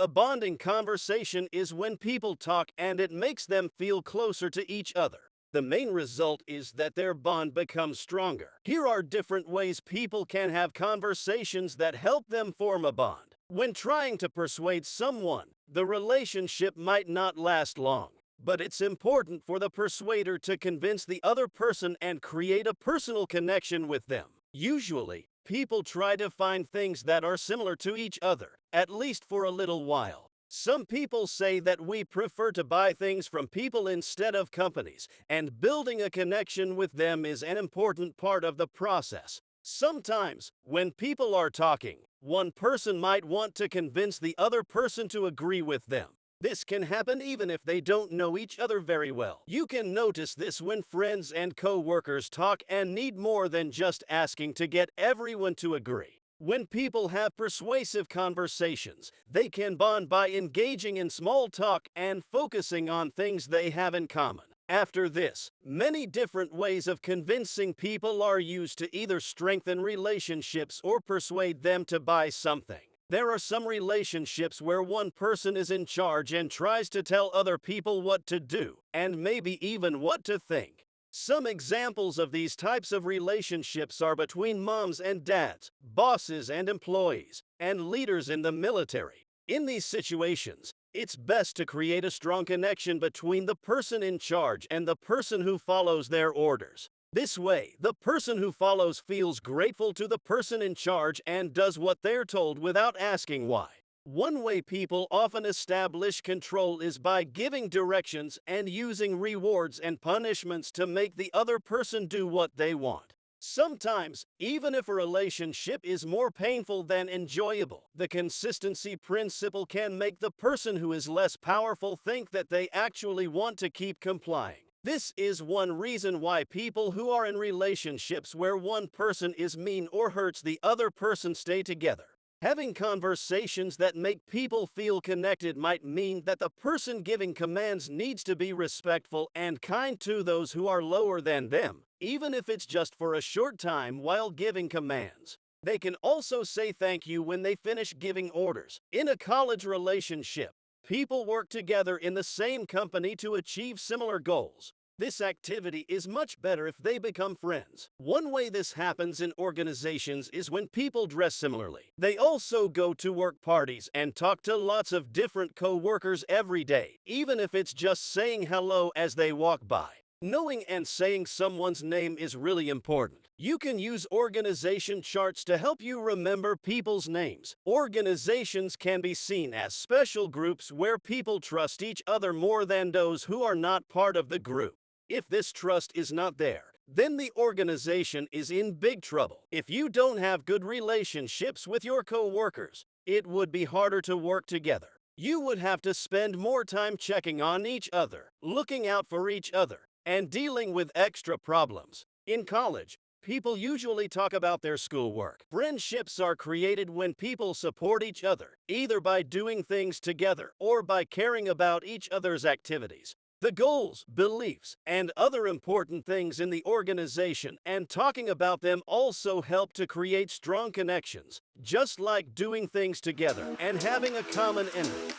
A bonding conversation is when people talk and it makes them feel closer to each other. The main result is that their bond becomes stronger. Here are different ways people can have conversations that help them form a bond. When trying to persuade someone, the relationship might not last long. But it's important for the persuader to convince the other person and create a personal connection with them. Usually, people try to find things that are similar to each other, at least for a little while. Some people say that we prefer to buy things from people instead of companies, and building a connection with them is an important part of the process. Sometimes, when people are talking, one person might want to convince the other person to agree with them. This can happen even if they don't know each other very well. You can notice this when friends and co-workers talk and need more than just asking to get everyone to agree. When people have persuasive conversations, they can bond by engaging in small talk and focusing on things they have in common. After this, many different ways of convincing people are used to either strengthen relationships or persuade them to buy something. There are some relationships where one person is in charge and tries to tell other people what to do, and maybe even what to think. Some examples of these types of relationships are between moms and dads, bosses and employees, and leaders in the military. In these situations, it's best to create a strong connection between the person in charge and the person who follows their orders. This way, the person who follows feels grateful to the person in charge and does what they're told without asking why. One way people often establish control is by giving directions and using rewards and punishments to make the other person do what they want. Sometimes, even if a relationship is more painful than enjoyable, the consistency principle can make the person who is less powerful think that they actually want to keep complying. This is one reason why people who are in relationships where one person is mean or hurts the other person stay together. Having conversations that make people feel connected might mean that the person giving commands needs to be respectful and kind to those who are lower than them, even if it's just for a short time while giving commands. They can also say thank you when they finish giving orders. In a college relationship, people work together in the same company to achieve similar goals. This activity is much better if they become friends. One way this happens in organizations is when people dress similarly. They also go to work parties and talk to lots of different co-workers every day, even if it's just saying hello as they walk by. Knowing and saying someone's name is really important. You can use organization charts to help you remember people's names. Organizations can be seen as special groups where people trust each other more than those who are not part of the group. If this trust is not there, then the organization is in big trouble. If you don't have good relationships with your co-workers, it would be harder to work together. You would have to spend more time checking on each other, looking out for each other, and dealing with extra problems. In college, people usually talk about their schoolwork. Friendships are created when people support each other, either by doing things together or by caring about each other's activities. The goals, beliefs, and other important things in the organization and talking about them also help to create strong connections, just like doing things together and having a common enemy.